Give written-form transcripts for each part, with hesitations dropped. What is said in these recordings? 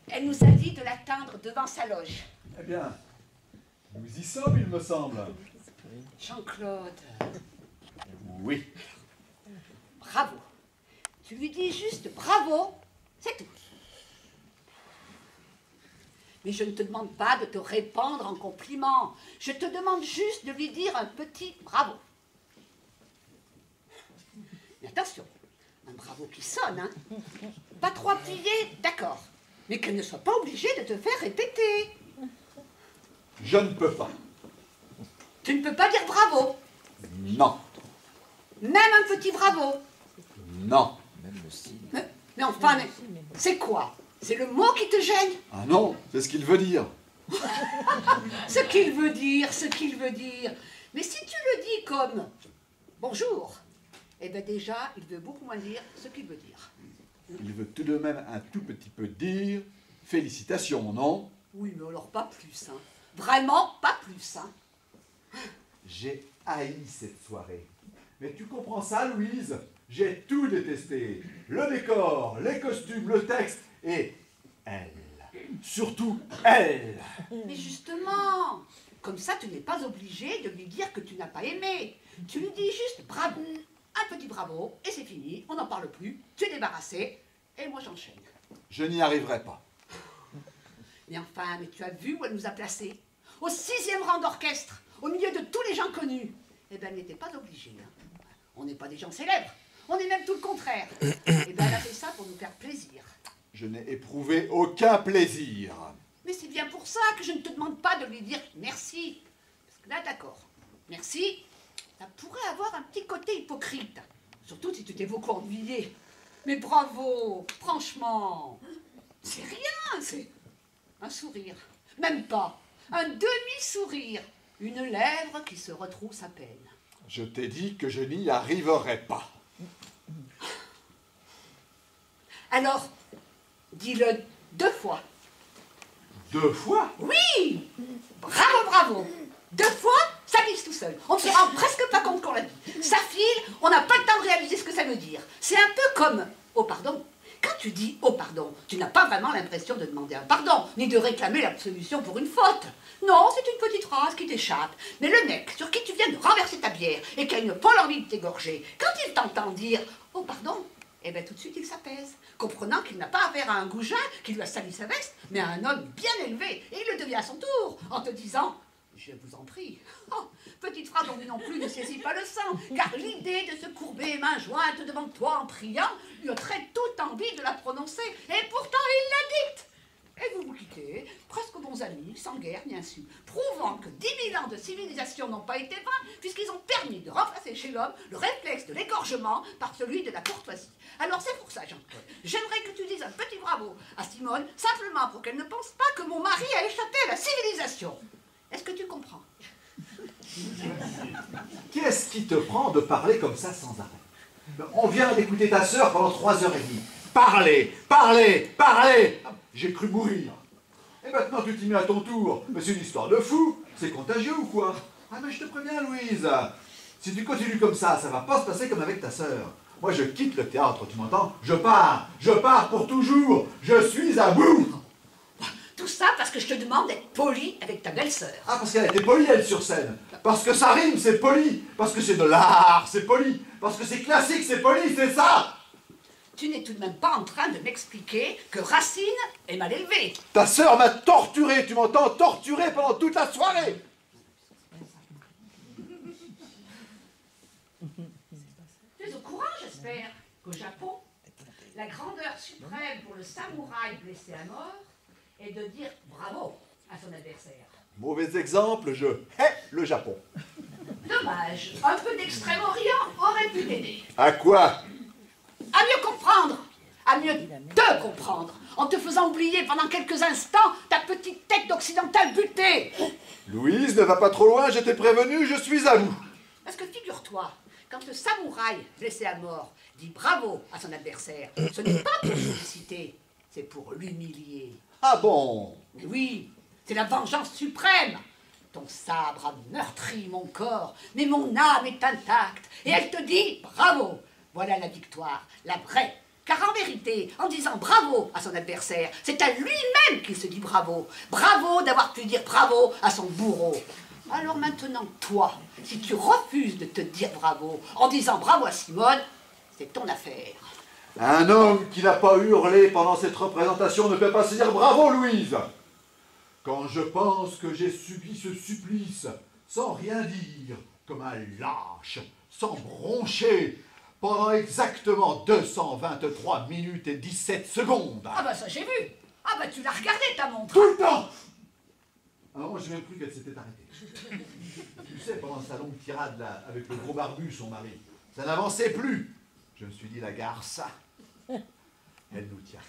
Elle nous a dit de l'atteindre devant sa loge. Eh bien, nous y sommes, il me semble. Jean-Claude. Oui. Bravo. Tu lui dis juste bravo, c'est tout. Mais je ne te demande pas de te répandre en compliments. Je te demande juste de lui dire un petit bravo. Mais attention, un bravo qui sonne, hein. Pas trop appuyé, d'accord. Mais qu'elle ne soit pas obligée de te faire répéter. Je ne peux pas. Tu ne peux pas dire bravo. Non. Même un petit bravo. Non. Mais enfin, c'est quoi? C'est le mot qui te gêne? Ah non, c'est ce qu'il veut dire. Ce qu'il veut dire, ce qu'il veut dire. Mais si tu le dis comme bonjour, eh bien déjà, il veut beaucoup moins dire ce qu'il veut dire. Il veut tout de même un tout petit peu dire félicitations, non? Oui, mais alors pas plus, hein. Vraiment pas plus, hein. J'ai haï cette soirée. Mais tu comprends ça, Louise? J'ai tout détesté. Le décor, les costumes, le texte et elle. Surtout elle. Mais justement, comme ça, tu n'es pas obligé de lui dire que tu n'as pas aimé. Tu lui dis juste bravo, un petit bravo, et c'est fini, on n'en parle plus, tu es débarrassé, et moi j'enchaîne. Je n'y arriverai pas. Mais enfin, mais tu as vu où elle nous a placés? Au 6e rang d'orchestre, au milieu de tous les gens connus. Eh bien, elle n'était pas obligée. Hein. On n'est pas des gens célèbres, on est même tout le contraire. Eh bien, elle a fait ça pour nous faire plaisir. Je n'ai éprouvé aucun plaisir. Mais c'est bien pour ça que je ne te demande pas de lui dire merci. Parce que là, d'accord, merci, ça pourrait avoir un petit côté hypocrite. Surtout si tu t'es beaucoup ennuyé. Mais bravo, franchement, c'est rien, c'est un sourire. Même pas, un demi-sourire. Une lèvre qui se retrousse à peine. Je t'ai dit que je n'y arriverai pas. Alors, dis-le 2 fois. 2 fois? Oui! Bravo, bravo! 2 fois, ça glisse tout seul. On ne se rend presque pas compte qu'on l'a dit. Ça file, on n'a pas le temps de réaliser ce que ça veut dire. C'est un peu comme « oh pardon ». Quand tu dis « oh pardon », tu n'as pas vraiment l'impression de demander un pardon, ni de réclamer l'absolution pour une faute. Non, c'est une petite phrase qui t'échappe. Mais le mec sur qui tu viens de renverser ta bière et qui a une folle envie de t'égorger, quand il t'entend dire « oh pardon », eh bien tout de suite il s'apaise, comprenant qu'il n'a pas affaire à un goujat qui lui a sali sa veste, mais à un homme bien élevé, et il le devient à son tour, en te disant « je vous en prie oh, ». Petite phrase dont lui non plus ne saisit pas le sang, car l'idée de se courber main jointe devant toi en priant lui ôterait toute envie de la prononcer, et pourtant il la dicte. Et vous vous quittez, presque bons amis, sans guerre ni insulte, prouvant que 10 000 ans de civilisation n'ont pas été vains, puisqu'ils ont permis de remplacer chez l'homme le réflexe de l'égorgement par celui de la courtoisie. Alors c'est pour ça, Jean-Claude, j'aimerais que tu dises un petit bravo à Simone, simplement pour qu'elle ne pense pas que mon mari a échappé à la civilisation. Est-ce que tu comprends? Qu'est-ce qui te prend de parler comme ça sans arrêt? On vient d'écouter ta sœur pendant 3h30. Parler, parler, parler. J'ai cru mourir. Et maintenant tu t'y mets à ton tour. Mais c'est une histoire de fou. C'est contagieux ou quoi? Ah mais je te préviens, Louise. Si tu continues comme ça va pas se passer comme avec ta sœur. Moi je quitte le théâtre, tu m'entends? Je pars pour toujours. Je suis à bout. Tout ça parce que je te demande d'être poli avec ta belle-sœur. Ah, parce qu'elle était polie, elle, sur scène. Parce que ça rime, c'est poli. Parce que c'est de l'art, c'est poli. Parce que c'est classique, c'est poli, c'est ça. Tu n'es tout de même pas en train de m'expliquer que Racine est mal élevée. Ta sœur m'a torturé, tu m'entends? Torturé pendant toute la soirée. Tu es au courant, j'espère, qu'au Japon, la grandeur suprême pour le samouraï blessé à mort est de dire bravo à son adversaire. Mauvais exemple, je hais le Japon. Dommage, un peu d'Extrême-Orient aurait pu t'aider. À quoi? À mieux comprendre, à mieux te comprendre, en te faisant oublier pendant quelques instants ta petite tête d'occidental butée. Louise, ne va pas trop loin, je t'ai prévenu, je suis à vous. Parce que figure-toi, quand le samouraï blessé à mort dit bravo à son adversaire, ce n'est pas pour féliciter, c'est pour l'humilier. Ah bon? Oui, c'est la vengeance suprême. Ton sabre a meurtri mon corps, mais mon âme est intacte, et elle te dit bravo. Voilà la victoire, la vraie. Car en vérité, vérité en disant bravo à son adversaire. C'est à lui-même qu'il se dit bravo. Bravo d'avoir pu dire bravo à son bourreau. Alors maintenant, toi, si tu refuses de te dire bravo en disant bravo à Simone, c'est ton affaire. Un homme qui n'a pas hurlé pendant cette représentation ne peut pas se dire bravo, Louise. Quand je pense que j'ai subi ce supplice sans rien dire, comme un lâche, sans broncher, pendant exactement 223 minutes et 17 secondes. Ah bah ça j'ai vu. Ah bah tu l'as regardé ta montre. Tout le temps. Alors moi j'ai même cru qu'elle s'était arrêtée. Tu sais, pendant sa longue tirade là, avec le gros barbu, son mari, ça n'avançait plus. Je me suis dit, la garce, elle nous tient.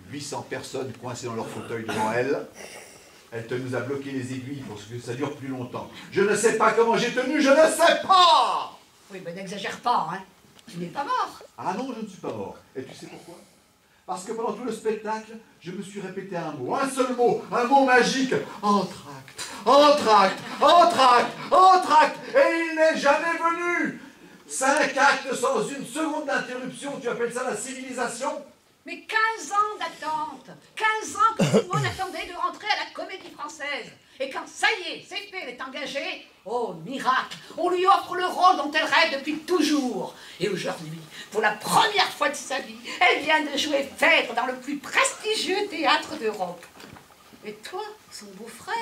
800 personnes coincées dans leur fauteuil devant elle. Elle te nous a bloqué les aiguilles pour que ça dure plus longtemps. Je ne sais pas comment j'ai tenu, je ne sais pas. Oui, mais n'exagère pas, hein. Tu n'es pas mort. Ah non, je ne suis pas mort. Et tu sais pourquoi? Parce que pendant tout le spectacle, je me suis répété un mot, un seul mot, un mot magique. Entracte, entracte, entracte, entracte. Et il n'est jamais venu. 5 actes sans une seconde d'interruption, tu appelles ça la civilisation? Mais 15 ans d'attente. 15 ans que tout le monde attendait de rentrer à la Comédie Française. Et quand ça y est, c'est fait, elle est engagée, oh miracle, on lui offre le rôle dont elle rêve depuis toujours. Et aujourd'hui, pour la première fois de sa vie, elle vient de jouer Phèdre dans le plus prestigieux théâtre d'Europe. Et toi, son beau-frère,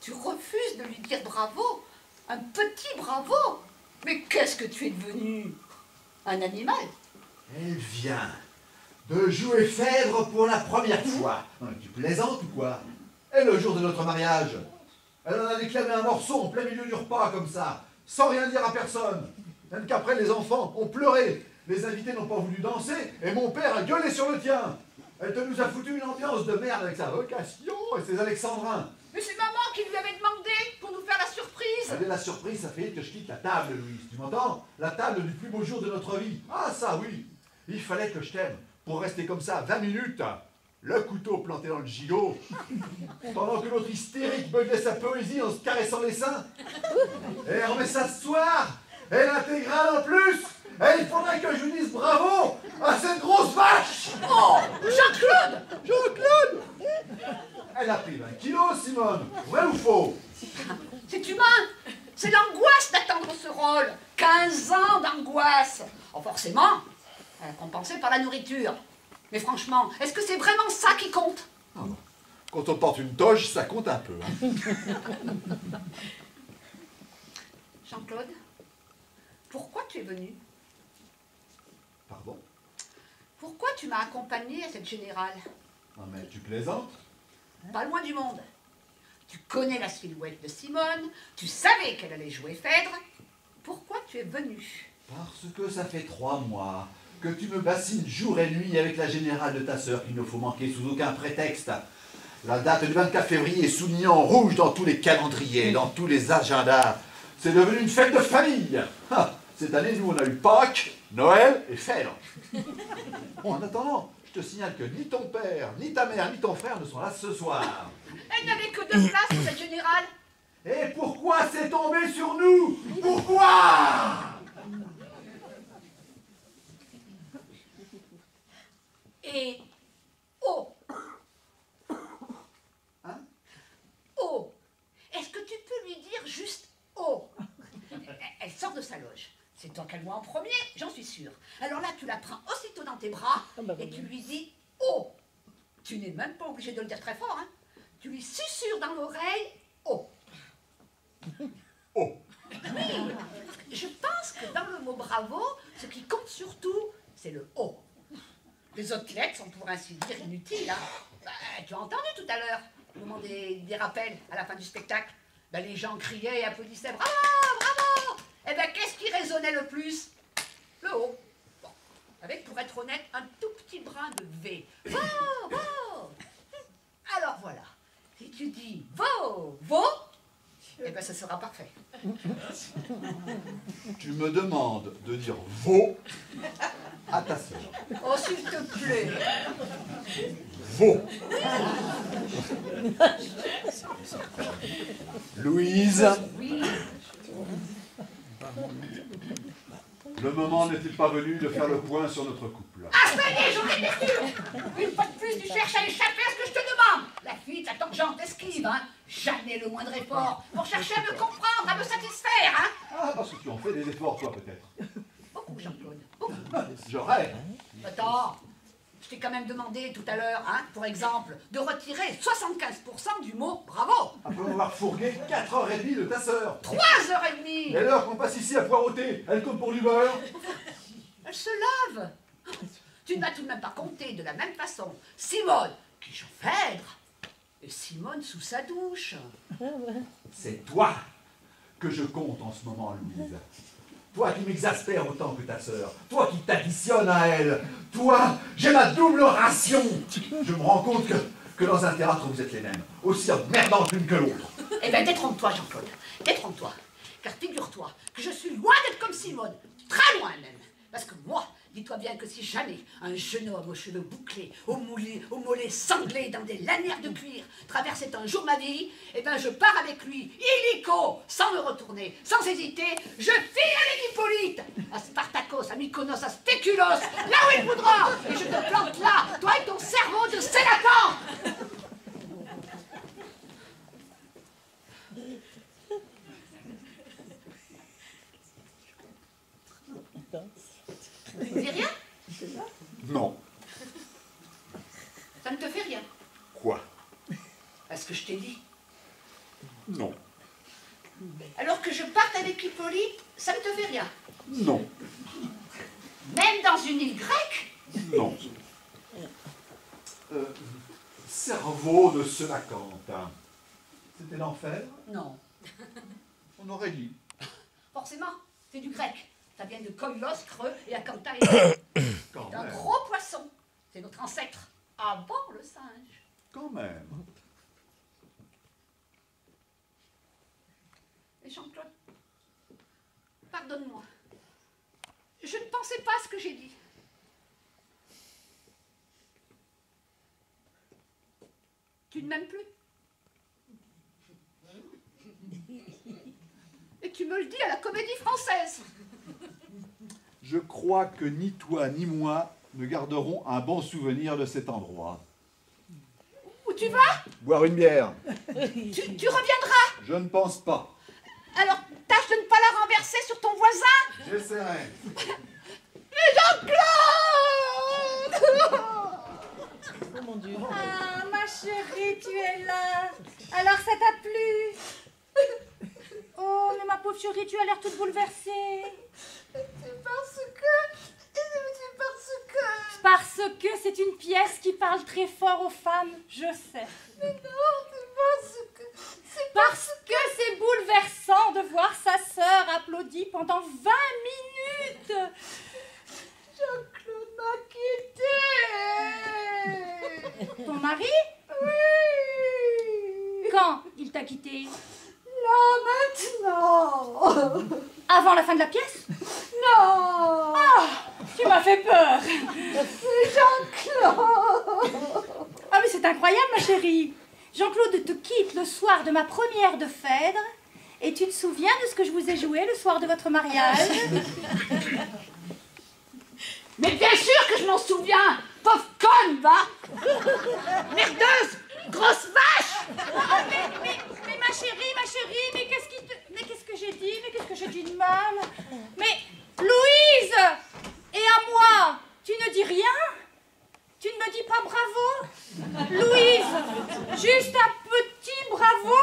tu refuses de lui dire bravo, un petit bravo. Mais qu'est-ce que tu es devenu? Un animal? Elle vient de jouer Phèdre pour la première fois. Tu plaisantes ou quoi? Et le jour de notre mariage, elle en a déclamé un morceau en plein milieu du repas, comme ça, sans rien dire à personne. Même qu'après, les enfants ont pleuré, les invités n'ont pas voulu danser, et mon père a gueulé sur le tien. Elle te nous a foutu une ambiance de merde avec sa vocation et ses alexandrins. Mais c'est maman qui lui avait demandé pour nous faire la surprise. Allez, la surprise, ça fait que je quitte la table, Louise. Tu m'entends? La table du plus beau jour de notre vie. Ah, ça, oui. Il fallait que je t'aime pour rester comme ça 20 minutes. Le couteau planté dans le gigot, pendant que l'autre hystérique beuglait sa poésie en se caressant les seins. Et elle remet ça ce soir, et l'intégrale en plus. Et il faudrait que je lui dise bravo à cette grosse vache. Oh, Jean-Claude! Jean-Claude! Elle a pris 20 kilos, Simone. Vrai ou faux? C'est humain. C'est l'angoisse d'attendre ce rôle. 15 ans d'angoisse. Oh, forcément, compensé par la nourriture. Mais franchement, est-ce que c'est vraiment ça qui compte? Ah bon. Quand on porte une toge, ça compte un peu. Hein. Jean-Claude, pourquoi tu es venu? Pardon? Pourquoi tu m'as accompagné à cette générale? Non mais tu plaisantes? Pas loin du monde. Tu connais la silhouette de Simone, tu savais qu'elle allait jouer Phèdre. Pourquoi tu es venu? Parce que ça fait 3 mois que tu me bassines jour et nuit avec la générale de ta sœur qu'il ne faut manquer sous aucun prétexte. La date du 24 février est soulignée en rouge dans tous les calendriers, dans tous les agendas. C'est devenu une fête de famille. Ah, cette année, nous, on a eu Pâques, Noël et Phèdre. Bon, en attendant, je te signale que ni ton père, ni ta mère, ni ton frère ne sont là ce soir. Elle n'avait que 2 places pour cette générale. Et pourquoi c'est tombé sur nous? Pourquoi? Et oh, Hein? Oh, est-ce que tu peux lui dire juste oh? Elle sort de sa loge. C'est toi qu'elle voit en premier, j'en suis sûre. Alors là, tu la prends aussitôt dans tes bras et tu lui dis oh. Tu n'es même pas obligé de le dire très fort, hein. Tu lui susurres dans l'oreille oh. Oh. Oui, je pense que dans le mot bravo, ce qui compte surtout, c'est le oh. Les autres lettres sont pour ainsi dire inutiles. Hein. Bah, tu as entendu tout à l'heure, au moment des rappels à la fin du spectacle, bah, les gens criaient et applaudissaient bravo, bravo. Et bien qu'est-ce qui résonnait le plus? Le O. Bon, avec, pour être honnête, un tout petit brin de V. Vo, vo. Alors voilà, si tu dis vo, vo, eh bien ce sera parfait. Tu me demandes de dire veau à ta sœur. Oh, s'il te plaît. Veau. Louise, Oui. le Le moment n'est-il pas venu de faire le point sur notre couple? Ah, ça y est, j'en étais sûr. Une fois de plus, tu cherches à échapper à ce que je te demande. La fille, t'attends que j'en t'esquive, hein. Jamais le moindre effort pour chercher à me comprendre, à me satisfaire, hein. Ah, parce que tu en fais des efforts, toi, peut-être. Beaucoup, Jean-Claude, beaucoup. J'aurais. Attends, je t'ai quand même demandé tout à l'heure, hein, pour exemple, de retirer 75% du mot bravo. Après avoir fourgué 4h30 de ta sœur. 3h30. Et l'heure qu'on passe ici à poireauter, elle compte pour du beurre. Elle se lave. Tu ne m'as tout de même pas compté de la même façon. Simone, qui joue Phèdre, et Simone sous sa douche. C'est toi que je compte en ce moment, Louise. Toi qui m'exaspères autant que ta sœur. Toi qui t'additionnes à elle. Toi, j'ai ma double ration. Je me rends compte que dans un théâtre, vous êtes les mêmes. Aussi emmerdantes l'une que l'autre. Eh bien, détrompe-toi, Jean-Claude. Détrompe-toi. Car figure-toi que je suis loin d'être comme Simone. Très loin même. Parce que moi, dis-toi bien que si jamais un jeune homme aux cheveux bouclés, aux mollets sanglés dans des lanières de cuir traversait un jour ma vie, eh bien je pars avec lui, illico, sans me retourner, sans hésiter, je file avec Hippolyte, à Spartacos, à Mykonos, à Spéculos, là où il voudra, et je te plante là, toi et ton cerveau de sénateur. Tu dis rien? Non. Ça ne te fait rien? Quoi? Parce que je t'ai dit. Non. Alors que je parte avec Hippolyte, ça ne te fait rien? Non. Même dans une île grecque? Non. Cerveau de Senacante. C'était l'enfer? Non. On aurait dit. Forcément, c'est du grec. Ça vient de koilos, creux, et akanta et Quand d'un même. gros poisson. C'est notre ancêtre, avant le singe. Quand même. Et Jean-Claude, pardonne-moi. Je ne pensais pas à ce que j'ai dit. Tu ne m'aimes plus. Et tu me le dis à la Comédie Française. Je crois que ni toi ni moi ne garderons un bon souvenir de cet endroit. Où tu vas? Boire une bière. Tu reviendras. Je ne pense pas. Alors tâche de ne pas la renverser sur ton voisin. J'essaierai. Mais Jean-Claude! Oh mon Dieu. Ah, ma chérie, tu es là. Alors, ça t'a plu? Oh, mais ma pauvre chérie, tu as l'air toute bouleversée. C'est parce que C'est une pièce qui parle très fort aux femmes, je sais. Mais non, c'est Parce que c'est bouleversant de voir sa sœur applaudie pendant 20 minutes. Jean-Claude m'a quitté. Ton mari? Oui. Quand il t'a quitté? Là, maintenant. Avant la fin de la pièce? Non. Ah, tu m'as fait peur. Jean-Claude. Ah, mais c'est incroyable, ma chérie. Jean-Claude te quitte le soir de ma première de Phèdre. Et tu te souviens de ce que je vous ai joué le soir de votre mariage? Mais bien sûr que je m'en souviens. Pauvre conne, va. Merdeuse. Grosse vache. Mais ma chérie, mais qu'est-ce que j'ai dit? Mais qu'est-ce que j'ai dit de mal? Mais Louise! Et à moi, tu ne dis rien? Tu ne me dis pas bravo? Louise, juste un petit bravo?